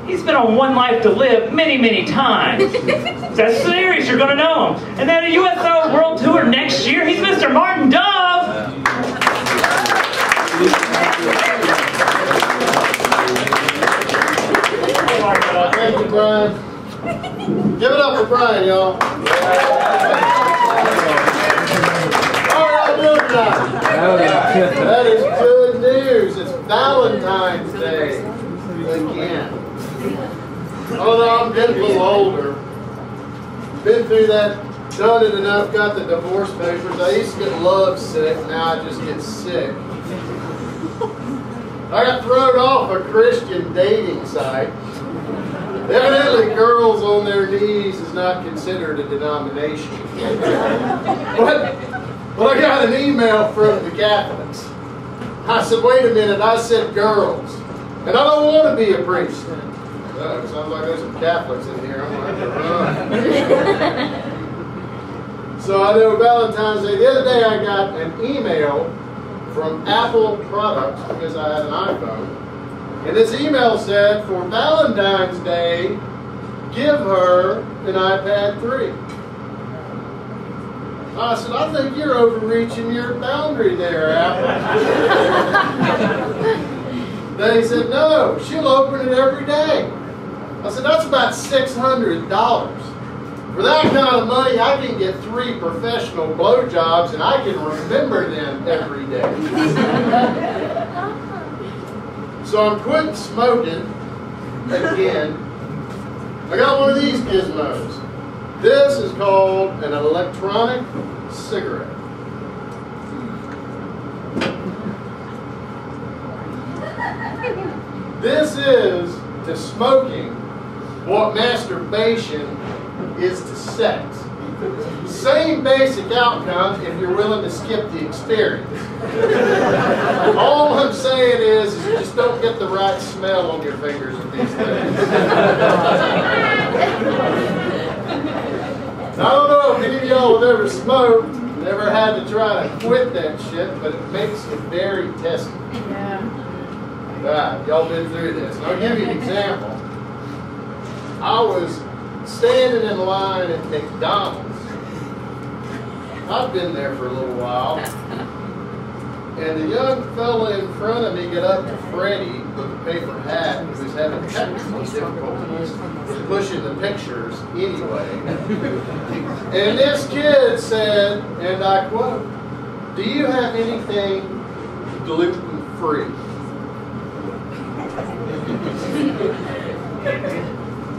He's been on One Life to Live many, many times. That's serious, you're going to know him. And then a USO World Tour next year, he's Mr. Martin Dove. Thank you, Brian. Give it up for Brian, y'all. How are y'all doing tonight? That is good news. It's Valentine's Day again. Although I'm getting a little older, been through that, done it enough, got the divorce papers. I used to get love sick, now I just get sick. I got thrown off a Christian dating site. Evidently, girls on their knees is not considered a denomination. But I got an email from the Catholics. I said, wait a minute, I said girls. And I don't want to be a priest. It sounds like there's some Catholics in here. I'm going to have to run. So I know Valentine's Day. The other day I got an email from Apple products because I had an iPhone. And this email said, for Valentine's Day, give her an iPad 3. I said, I think you're overreaching your boundary there, Apple. They said, no, she'll open it every day. I said, that's about $600. For that kind of money, I can get 3 professional blowjobs and I can remember them every day. So I'm quitting smoking again. I got one of these gizmos. This is called an electronic cigarette. This is to smoking what masturbation is to sex. Same basic outcome if you're willing to skip the experience. All I'm saying is you just don't get the right smell on your fingers with these things. I don't know if any of y'all have ever smoked, never had to try to quit that shit, but it makes it very testy. Yeah. Right, y'all been through this. And I'll give you an example. I was standing in line at McDonald's. I've been there for a little while. And the young fella in front of me got up to Freddie with a paper hat who was having technical difficulties pushing the pictures anyway. And this kid said, and I quote, do you have anything gluten-free?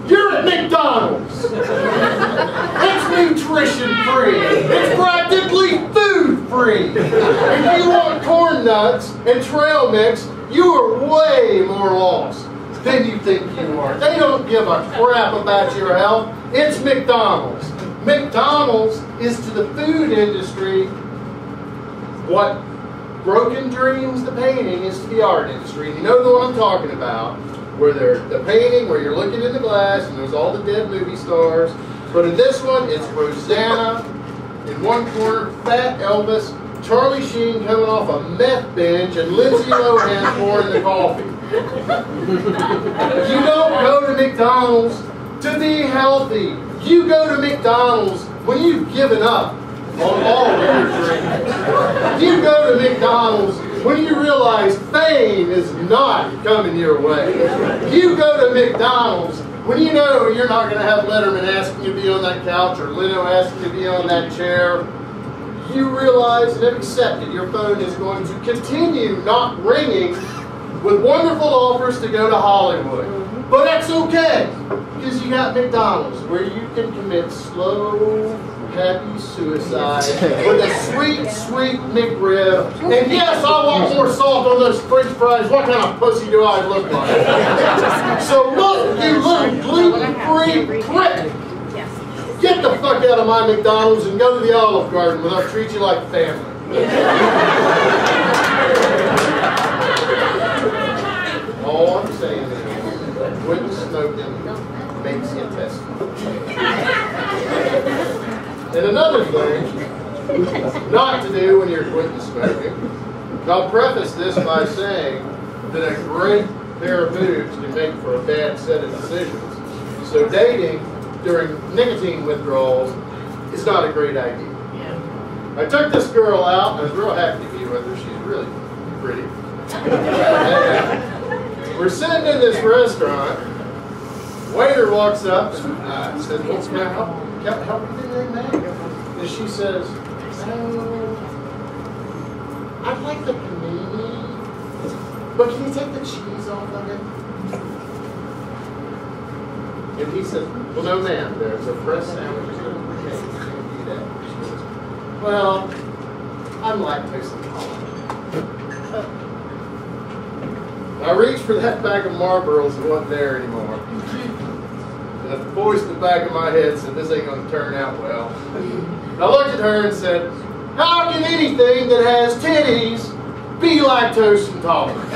You're at McDonald's. It's nutrition-free. It's practically food-free. If you want corn nuts and trail mix, you are way more lost than you think you are. They don't give a crap about your health. It's McDonald's. McDonald's is to the food industry what Broken Dreams, the painting, is to the art industry. You know the one I'm talking about. Where they're the painting, where you're looking in the glass, and there's all the dead movie stars. But in this one, it's Rosanna in one corner, Fat Elvis, Charlie Sheen coming off a meth binge, and Lindsay Lohan pouring the coffee. You don't go to McDonald's to be healthy. You go to McDonald's when you've given up on all of your drinks. You go to McDonald's when you realize fame is not coming your way. You go to McDonald's when you know you're not going to have Letterman asking you to be on that couch or Leno asking you to be on that chair. You realize and have accepted your phone is going to continue not ringing with wonderful offers to go to Hollywood. But that's okay, because you got McDonald's where you can commit slow, happy suicide with a sweet, sweet McRib. And yes, I want more salt on those French fries. What kind of pussy do I look like? So look, you little gluten-free prick. Get the fuck out of my McDonald's and go to the Olive Garden where they'll treat you like family. All I'm saying is, quitting smoking makes you testy. And another thing not to do when you're quitting smoking, I'll preface this by saying that a great pair of boobs can make for a bad set of decisions. So dating during nicotine withdrawals is not a great idea. I took this girl out, and I was real happy to be with her. She's really pretty. We're sitting in this restaurant. Waiter walks up and says, "Well, can I help you today, ma'am?" And she says, "I'd like the panini, but can you take the cheese off of it?" And he said, "Well, no, ma'am. There's a fresh sandwich. You can't do that." She says, "Well, I'm lactose intolerant." I reached for that bag of Marlboros that wasn't there anymore. And the voice in the back of my head said, "This ain't going to turn out well." I looked at her and said, "How can anything that has titties be lactose intolerant?"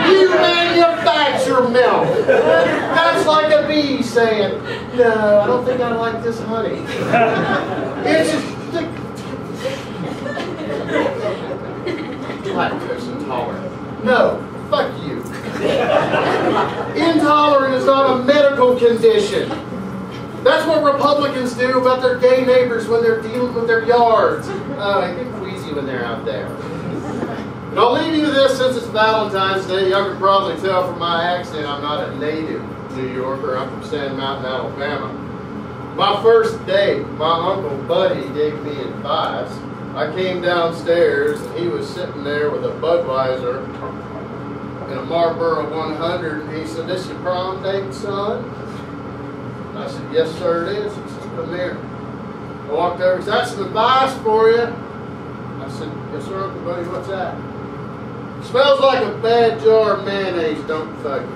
You manufacture milk. That's like a bee saying, "No, I don't think I like this honey." It's just lactose intolerant. No, fuck you. Intolerant is not a medical condition. That's what Republicans do about their gay neighbors when they're dealing with their yards. Oh, they get queasy when they're out there. And I'll leave you with this since it's Valentine's Day. Y'all can probably tell from my accent I'm not a native New Yorker. I'm from Sand Mountain, Alabama. My first date, my Uncle Buddy gave me advice. I came downstairs and he was sitting there with a Budweiser and a Marlboro 100, and he said, "This your prom date, son?" I said, "Yes, sir, it is." He said, "Come here." I walked over. He said, "Got some advice for you." I said, "Yes, sir, Uncle Buddy, what's that?" "Smells like a bad jar of mayonnaise, don't fuck it."